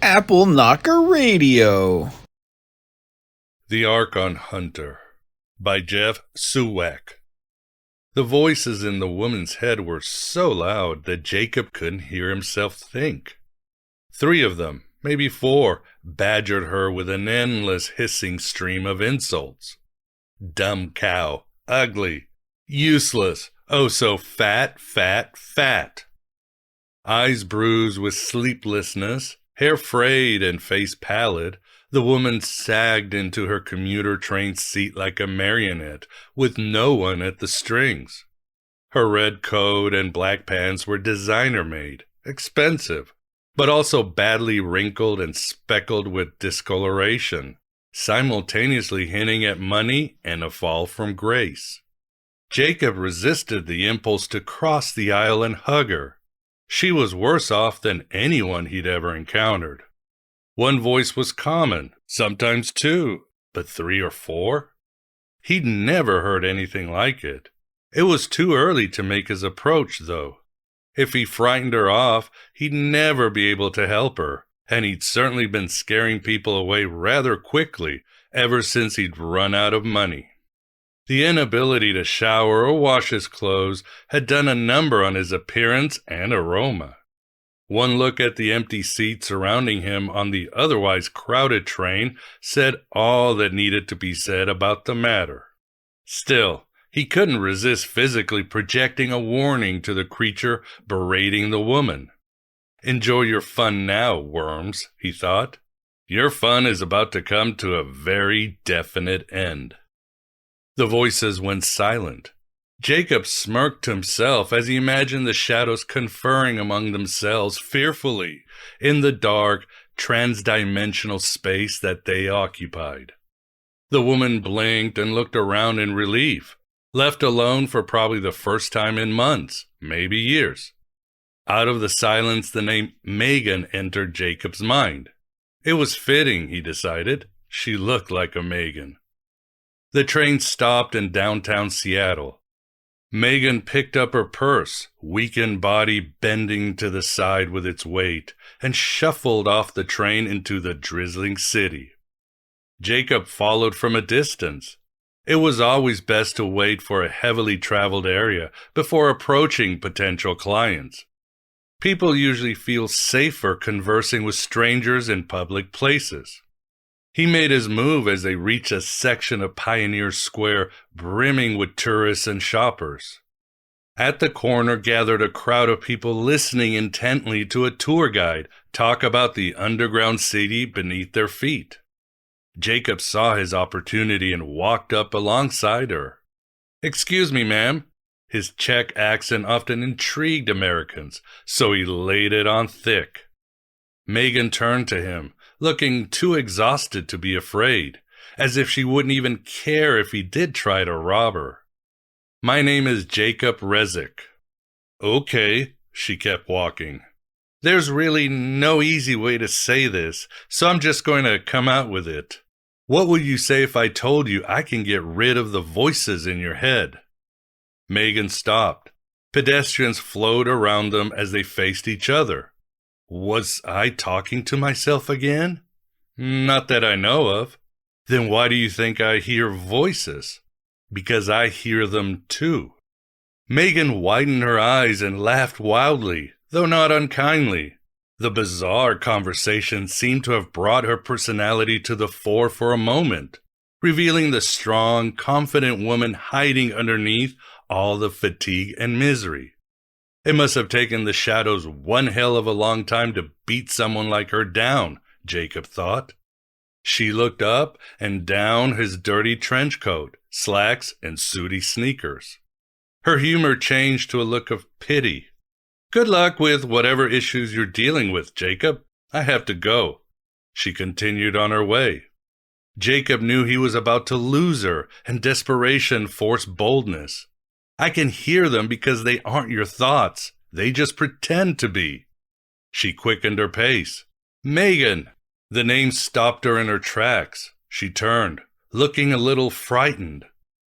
Apple Knocker Radio. The Archon Hunter by Suwak. The voices in the woman's head were so loud that Jacob couldn't hear himself think. 3 of them, maybe 4, badgered her with an endless hissing stream of insults. Dumb cow, ugly, useless, oh so fat, fat, fat. Eyes bruised with sleeplessness, hair frayed and face pallid, the woman sagged into her commuter train seat like a marionette, with no one at the strings. Her red coat and black pants were designer-made, expensive, but also badly wrinkled and speckled with discoloration, simultaneously hinting at money and a fall from grace. Jacob resisted the impulse to cross the aisle and hug her. She was worse off than anyone he'd ever encountered. One voice was common, sometimes 2, but 3 or 4? He'd never heard anything like it. It was too early to make his approach, though. If he frightened her off, he'd never be able to help her, and he'd certainly been scaring people away rather quickly ever since he'd run out of money. The inability to shower or wash his clothes had done a number on his appearance and aroma. One look at the empty seat surrounding him on the otherwise crowded train said all that needed to be said about the matter. Still, he couldn't resist physically projecting a warning to the creature berating the woman. "Enjoy your fun now, worms," he thought. "Your fun is about to come to a very definite end." The voices went silent. Jacob smirked to himself as he imagined the shadows conferring among themselves fearfully in the dark, trans-dimensional space that they occupied. The woman blinked and looked around in relief, left alone for probably the first time in months, maybe years. Out of the silence, the name Megan entered Jacob's mind. It was fitting, he decided. She looked like a Megan. The train stopped in downtown Seattle. Megan picked up her purse, weakened body bending to the side with its weight, and shuffled off the train into the drizzling city. Jacob followed from a distance. It was always best to wait for a heavily traveled area before approaching potential clients. People usually feel safer conversing with strangers in public places. He made his move as they reached a section of Pioneer Square brimming with tourists and shoppers. At the corner gathered a crowd of people listening intently to a tour guide talk about the underground city beneath their feet. Jacob saw his opportunity and walked up alongside her. "Excuse me, ma'am." His Czech accent often intrigued Americans, so he laid it on thick. Megan turned to him, looking too exhausted to be afraid, as if she wouldn't even care if he did try to rob her. "My name is Jakob Rezek." "Okay," she kept walking. "There's really no easy way to say this, so I'm just going to come out with it. What would you say if I told you I can get rid of the voices in your head?" Megan stopped. Pedestrians flowed around them as they faced each other. Was I talking to myself again? Not that I know of. Then why do you think I hear voices? Because I hear them too. Megan widened her eyes and laughed wildly, though not unkindly. The bizarre conversation seemed to have brought her personality to the fore for a moment, revealing the strong, confident woman hiding underneath all the fatigue and misery. It must have taken the shadows one hell of a long time to beat someone like her down, Jacob thought. She looked up and down his dirty trench coat, slacks, and sooty sneakers. Her humor changed to a look of pity. "Good luck with whatever issues you're dealing with, Jacob. I have to go." She continued on her way. Jacob knew he was about to lose her, and desperation forced boldness. "I can hear them because they aren't your thoughts. They just pretend to be." She quickened her pace. "Megan!" The name stopped her in her tracks. She turned, looking a little frightened.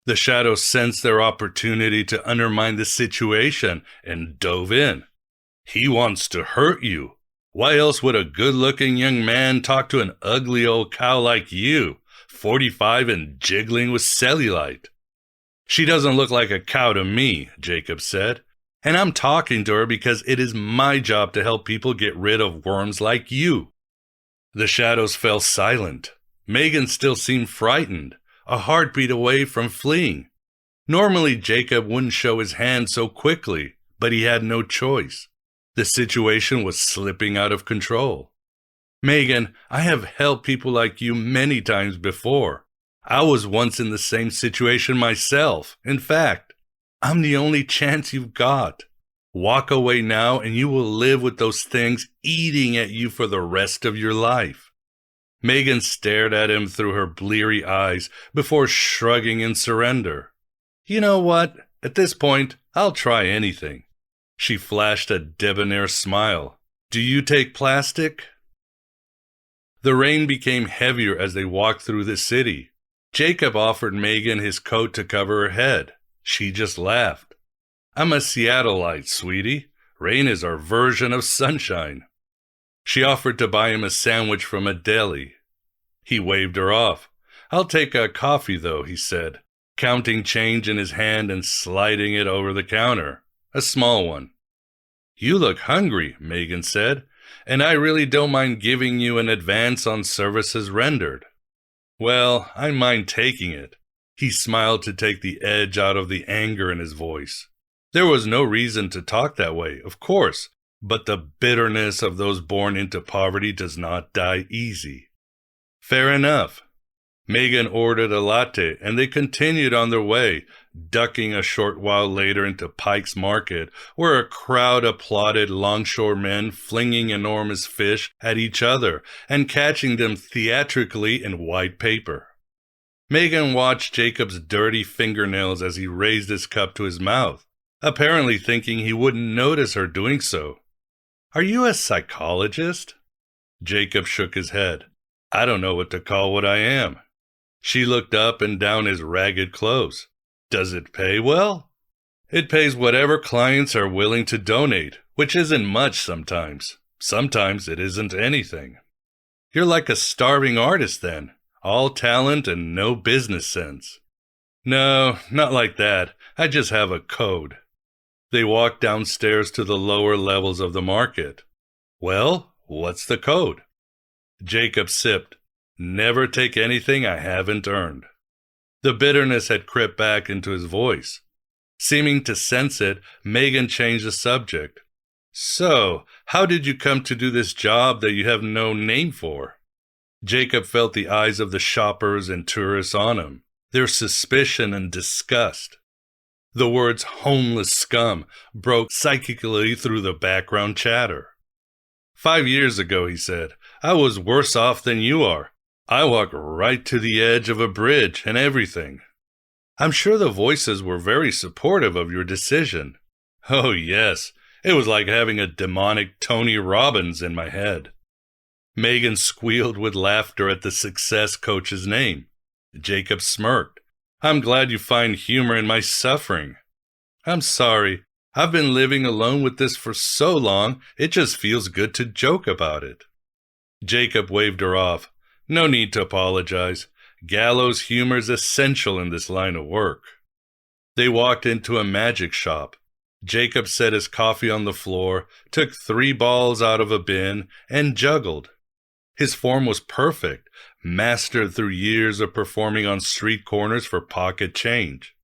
The shadows sensed their opportunity to undermine the situation and dove in. "He wants to hurt you." Why else would a good-looking young man talk to an ugly old cow like you, 45 and jiggling with cellulite? She doesn't look like a cow to me, Jakob said, and I'm talking to her because it is my job to help people get rid of worms like you. The shadows fell silent. Megan still seemed frightened, a heartbeat away from fleeing. Normally, Jakob wouldn't show his hand so quickly, but he had no choice. The situation was slipping out of control. Megan, I have helped people like you many times before. I was once in the same situation myself. In fact, I'm the only chance you've got. Walk away now and you will live with those things eating at you for the rest of your life. Megan stared at him through her bleary eyes before shrugging in surrender. You know what? At this point, I'll try anything. She flashed a debonair smile. Do you take plastic? The rain became heavier as they walked through the city. Jakob offered Megan his coat to cover her head. She just laughed. I'm a Seattleite, sweetie. Rain is our version of sunshine. She offered to buy him a sandwich from a deli. He waved her off. I'll take a coffee, though, he said, counting change in his hand and sliding it over the counter. A small one. You look hungry, Megan said, and I really don't mind giving you an advance on services rendered. Well, I mind taking it. He smiled to take the edge out of the anger in his voice. There was no reason to talk that way, of course, but the bitterness of those born into poverty does not die easy. Fair enough. Megan ordered a latte, and they continued on their way, ducking a short while later into Pike's Market, where a crowd applauded longshoremen flinging enormous fish at each other and catching them theatrically in white paper. Megan watched Jacob's dirty fingernails as he raised his cup to his mouth, apparently thinking he wouldn't notice her doing so. Are you a psychologist? Jakob shook his head. I don't know what to call what I am. She looked up and down his ragged clothes. Does it pay well? It pays whatever clients are willing to donate, which isn't much sometimes. Sometimes it isn't anything. You're like a starving artist then, all talent and no business sense. No, not like that. I just have a code. They walked downstairs to the lower levels of the market. Well, what's the code? Jakob sipped. Never take anything I haven't earned. The bitterness had crept back into his voice. Seeming to sense it, Megan changed the subject. So, how did you come to do this job that you have no name for? Jakob felt the eyes of the shoppers and tourists on him, their suspicion and disgust. The words homeless scum broke psychically through the background chatter. 5 years ago, he said, I was worse off than you are. I walked right to the edge of a bridge and everything. I'm sure the voices were very supportive of your decision. Oh, yes, it was like having a demonic Tony Robbins in my head. Megan squealed with laughter at the success coach's name. Jakob smirked. I'm glad you find humor in my suffering. I'm sorry. I've been living alone with this for so long, it just feels good to joke about it. Jakob waved her off. No need to apologize. Gallows humor is essential in this line of work. They walked into a magic shop. Jakob set his coffee on the floor, took 3 balls out of a bin, and juggled. His form was perfect, mastered through years of performing on street corners for pocket change.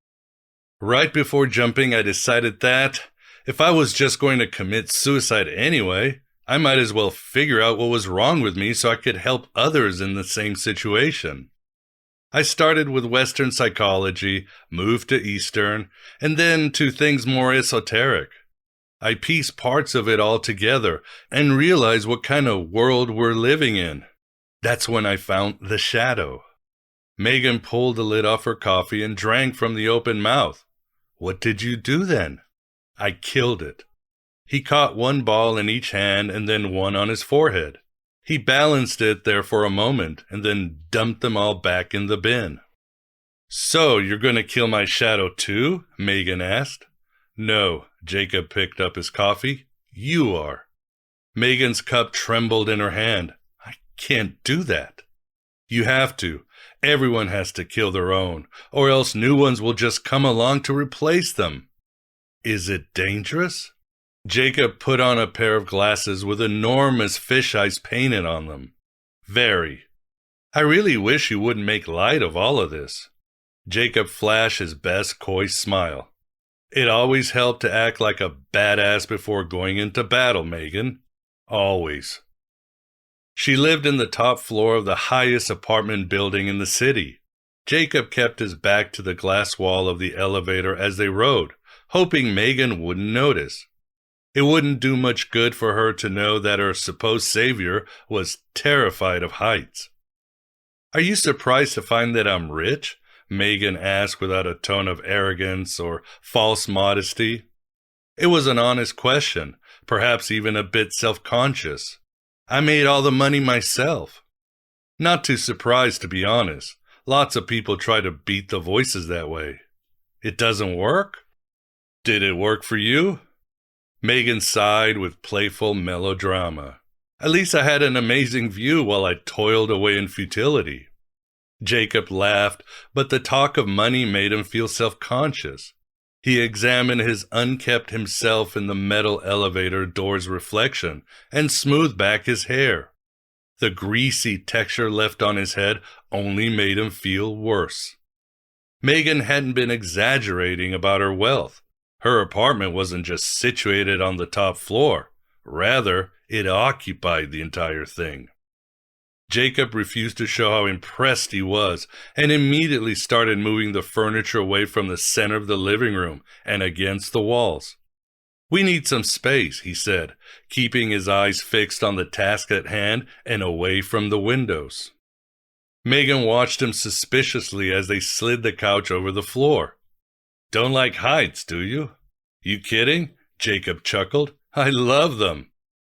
Right before jumping, I decided that, if I was just going to commit suicide anyway, I might as well figure out what was wrong with me so I could help others in the same situation. I started with Western psychology, moved to Eastern, and then to things more esoteric. I pieced parts of it all together and realized what kind of world we're living in. That's when I found the shadow. Megan pulled the lid off her coffee and drank from the open mouth. What did you do then? I killed it. He caught 1 ball in each hand and then 1 on his forehead. He balanced it there for a moment and then dumped them all back in the bin. So, you're going to kill my shadow too? Megan asked. No, Jakob picked up his coffee. You are. Megan's cup trembled in her hand. I can't do that. You have to. Everyone has to kill their own, or else new ones will just come along to replace them. Is it dangerous? Jakob put on a pair of glasses with enormous fish eyes painted on them. Very. I really wish you wouldn't make light of all of this. Jakob flashed his best coy smile. It always helped to act like a badass before going into battle, Megan. Always. She lived in the top floor of the highest apartment building in the city. Jakob kept his back to the glass wall of the elevator as they rode, hoping Megan wouldn't notice. It wouldn't do much good for her to know that her supposed savior was terrified of heights. Are you surprised to find that I'm rich? Megan asked without a tone of arrogance or false modesty. It was an honest question, perhaps even a bit self-conscious. I made all the money myself. Not too surprised, to be honest. Lots of people try to beat the voices that way. It doesn't work? Did it work for you? Megan sighed with playful melodrama. At least I had an amazing view while I toiled away in futility. Jakob laughed, but the talk of money made him feel self-conscious. He examined his unkempt himself in the metal elevator door's reflection and smoothed back his hair. The greasy texture left on his head only made him feel worse. Megan hadn't been exaggerating about her wealth. Her apartment wasn't just situated on the top floor. Rather, it occupied the entire thing. Jakob refused to show how impressed he was and immediately started moving the furniture away from the center of the living room and against the walls. We need some space, he said, keeping his eyes fixed on the task at hand and away from the windows. Megan watched him suspiciously as they slid the couch over the floor. Don't like heights, do you? You kidding? Jakob chuckled. I love them.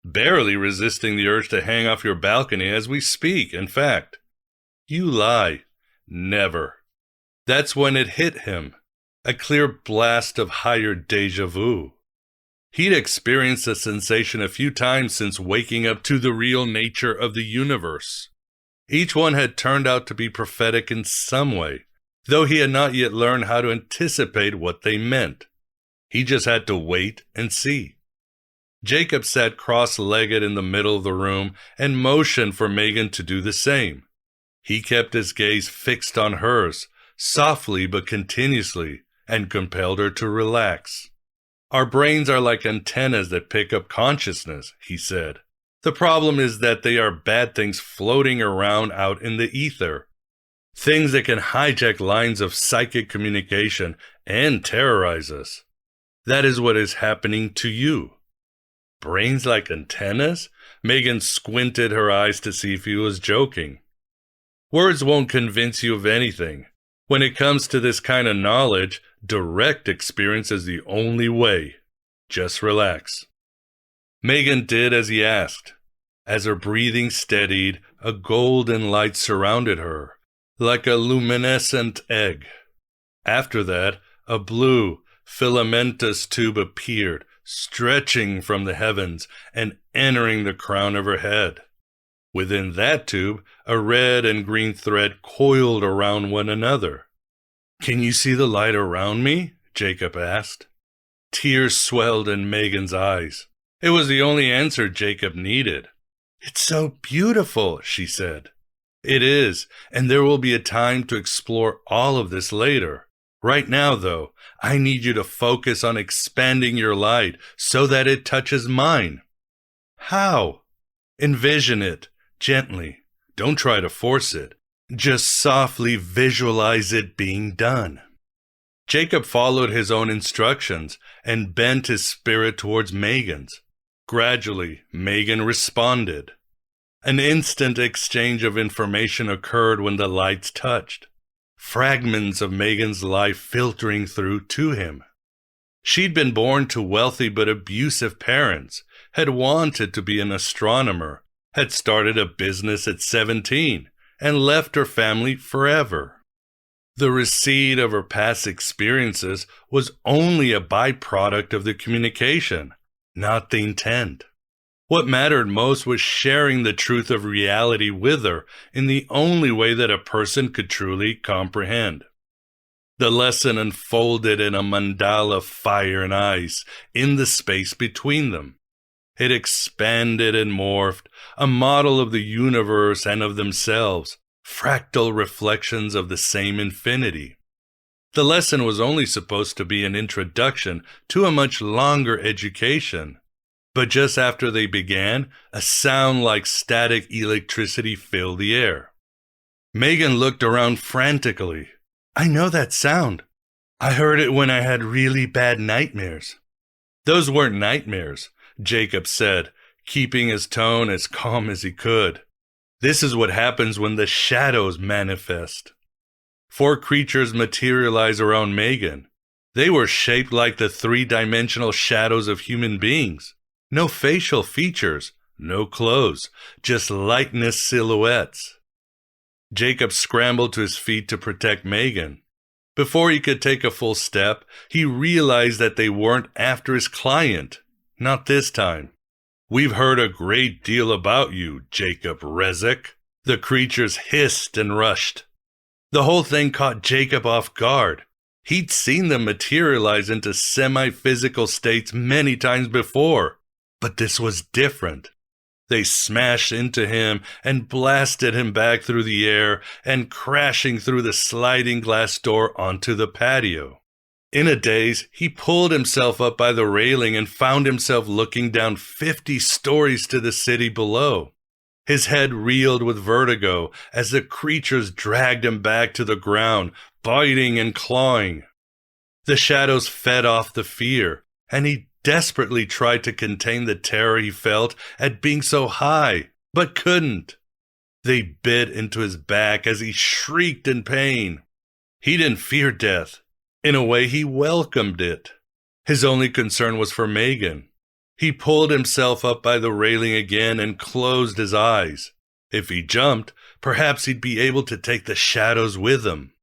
Barely resisting the urge to hang off your balcony as we speak, in fact. You lie. Never. That's when it hit him. A clear blast of higher déjà vu. He'd experienced the sensation a few times since waking up to the real nature of the universe. Each one had turned out to be prophetic in some way, though he had not yet learned how to anticipate what they meant. He just had to wait and see. Jakob sat cross-legged in the middle of the room and motioned for Megan to do the same. He kept his gaze fixed on hers, softly but continuously, and compelled her to relax. Our brains are like antennas that pick up consciousness, he said. The problem is that they are bad things floating around out in the ether. Things that can hijack lines of psychic communication and terrorize us. That is what is happening to you. Brains like antennas? Megan squinted her eyes to see if he was joking. Words won't convince you of anything. When it comes to this kind of knowledge, direct experience is the only way. Just relax. Megan did as he asked. As her breathing steadied, a golden light surrounded her, like a luminescent egg. After that, a blue, filamentous tube appeared, stretching from the heavens and entering the crown of her head. Within that tube, a red and green thread coiled around one another. Can you see the light around me? Jakob asked. Tears swelled in Megan's eyes. It was the only answer Jakob needed. It's so beautiful, she said. It is, and there will be a time to explore all of this later. Right now, though, I need you to focus on expanding your light so that it touches mine. How? Envision it, gently. Don't try to force it. Just softly visualize it being done. Jakob followed his own instructions and bent his spirit towards Megan's. Gradually, Megan responded. An instant exchange of information occurred when the lights touched. Fragments of Megan's life filtering through to him. She'd been born to wealthy but abusive parents, had wanted to be an astronomer, had started a business at 17, and left her family forever. The receipt of her past experiences was only a byproduct of the communication, not the intent. What mattered most was sharing the truth of reality with her in the only way that a person could truly comprehend. The lesson unfolded in a mandala of fire and ice in the space between them. It expanded and morphed, a model of the universe and of themselves, fractal reflections of the same infinity. The lesson was only supposed to be an introduction to a much longer education. But just after they began, a sound like static electricity filled the air. Megan looked around frantically. "I know that sound. I heard it when I had really bad nightmares." "Those weren't nightmares," Jakob said, keeping his tone as calm as he could. "This is what happens when the shadows manifest." 4 creatures materialized around Megan. They were shaped like the 3-dimensional shadows of human beings. No facial features, no clothes, just likeness silhouettes. Jakob scrambled to his feet to protect Megan. Before he could take a full step, he realized that they weren't after his client. Not this time. "We've heard a great deal about you, Jakob Rezek." The creatures hissed and rushed. The whole thing caught Jakob off guard. He'd seen them materialize into semi-physical states many times before, but this was different. They smashed into him and blasted him back through the air and crashing through the sliding glass door onto the patio. In a daze, he pulled himself up by the railing and found himself looking down 50 stories to the city below. His head reeled with vertigo as the creatures dragged him back to the ground, biting and clawing. The shadows fed off the fear, and he desperately tried to contain the terror he felt at being so high, but couldn't. They bit into his back as he shrieked in pain. He didn't fear death. In a way, he welcomed it. His only concern was for Megan. He pulled himself up by the railing again and closed his eyes. If he jumped, perhaps he'd be able to take the shadows with him.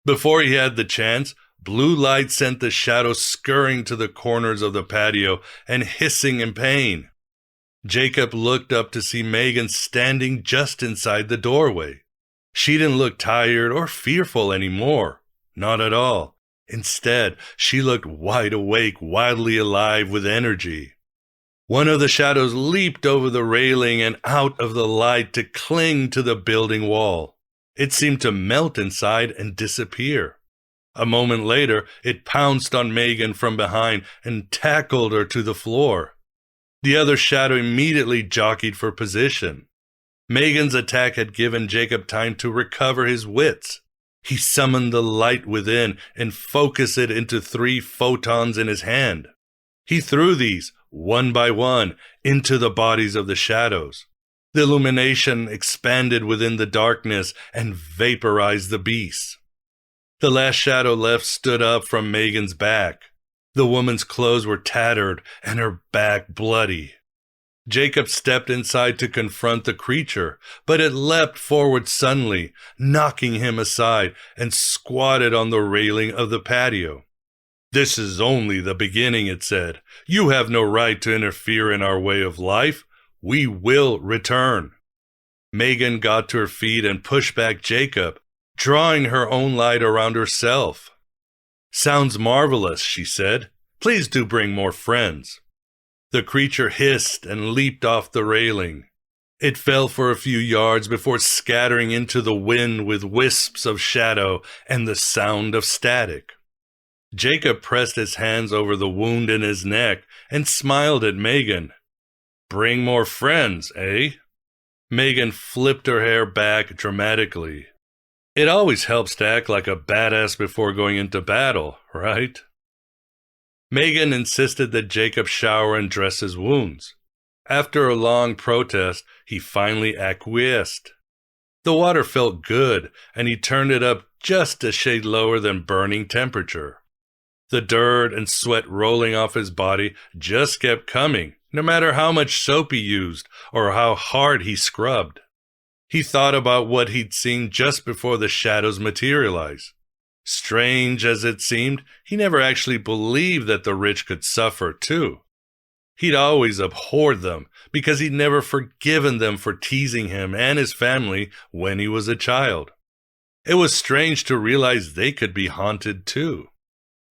Before he had the chance, blue light sent the shadows scurrying to the corners of the patio and hissing in pain. Jakob looked up to see Megan standing just inside the doorway. She didn't look tired or fearful anymore. Not at all. Instead, she looked wide awake, wildly alive with energy. One of the shadows leaped over the railing and out of the light to cling to the building wall. It seemed to melt inside and disappear. A moment later, it pounced on Megan from behind and tackled her to the floor. The other shadow immediately jockeyed for position. Megan's attack had given Jakob time to recover his wits. He summoned the light within and focused it into 3 photons in his hand. He threw these, one by one, into the bodies of the shadows. The illumination expanded within the darkness and vaporized the beasts. The last shadow left stood up from Megan's back. The woman's clothes were tattered and her back bloody. Jakob stepped inside to confront the creature, but it leapt forward suddenly, knocking him aside, and squatted on the railing of the patio. "This is only the beginning," it said. "You have no right to interfere in our way of life. We will return." Megan got to her feet and pushed back Jakob, drawing her own light around herself. "Sounds marvelous," she said. "Please do bring more friends." The creature hissed and leaped off the railing. It fell for a few yards before scattering into the wind with wisps of shadow and the sound of static. Jakob pressed his hands over the wound in his neck and smiled at Megan. "Bring more friends, eh?" Megan flipped her hair back dramatically. "It always helps to act like a badass before going into battle, right?" Megan insisted that Jakob shower and dress his wounds. After a long protest, he finally acquiesced. The water felt good, and he turned it up just a shade lower than burning temperature. The dirt and sweat rolling off his body just kept coming, no matter how much soap he used or how hard he scrubbed. He thought about what he'd seen just before the shadows materialized. Strange as it seemed, he never actually believed that the rich could suffer too. He'd always abhorred them because he'd never forgiven them for teasing him and his family when he was a child. It was strange to realize they could be haunted too.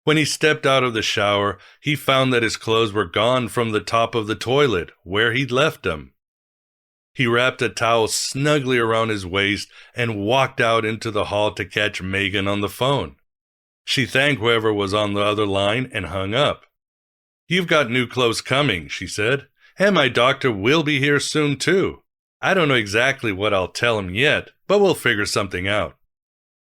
When he stepped out of the shower, he found that his clothes were gone from the top of the toilet, where he'd left them. He wrapped a towel snugly around his waist and walked out into the hall to catch Megan on the phone. She thanked whoever was on the other line and hung up. "You've got new clothes coming," she said, "and my doctor will be here soon too. I don't know exactly what I'll tell him yet, but we'll figure something out."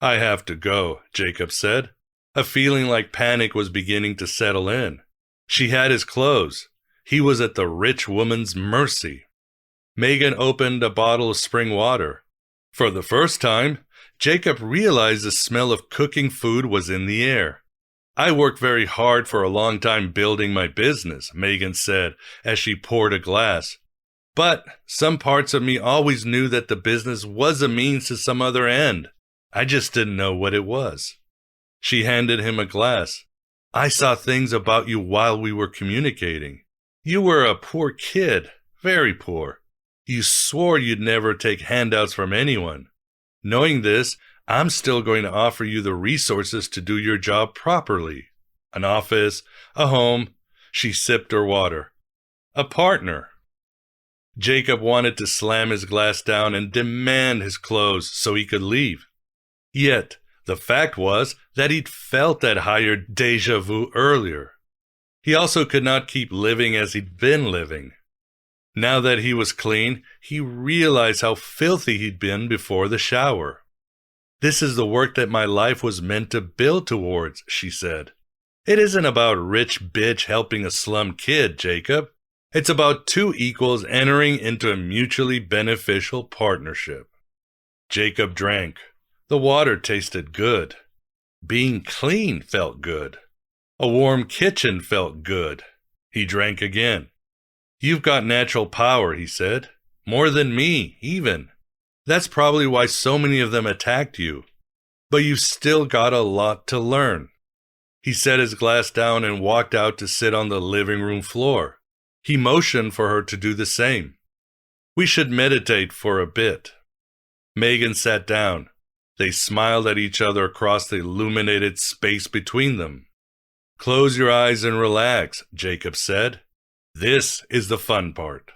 "I have to go," Jakob said. A feeling like panic was beginning to settle in. She had his clothes. He was at the rich woman's mercy. Megan opened a bottle of spring water. For the first time, Jakob realized the smell of cooking food was in the air. "I worked very hard for a long time building my business," Megan said as she poured a glass. "But some parts of me always knew that the business was a means to some other end. I just didn't know what it was." She handed him a glass. "I saw things about you while we were communicating. You were a poor kid, very poor. You swore you'd never take handouts from anyone. Knowing this, I'm still going to offer you the resources to do your job properly. An office, a home," she sipped her water. "A partner." Jakob wanted to slam his glass down and demand his clothes so he could leave. Yet, the fact was that he'd felt that higher déjà vu earlier. He also could not keep living as he'd been living. Now that he was clean, he realized how filthy he'd been before the shower. "This is the work that my life was meant to build towards," she said. "It isn't about rich bitch helping a slum kid, Jakob. It's about two equals entering into a mutually beneficial partnership." Jakob drank. The water tasted good. Being clean felt good. A warm kitchen felt good. He drank again. "You've got natural power," he said. "More than me, even. That's probably why so many of them attacked you. But you've still got a lot to learn." He set his glass down and walked out to sit on the living room floor. He motioned for her to do the same. "We should meditate for a bit." Megan sat down. They smiled at each other across the illuminated space between them. "Close your eyes and relax," Jakob said. "This is the fun part."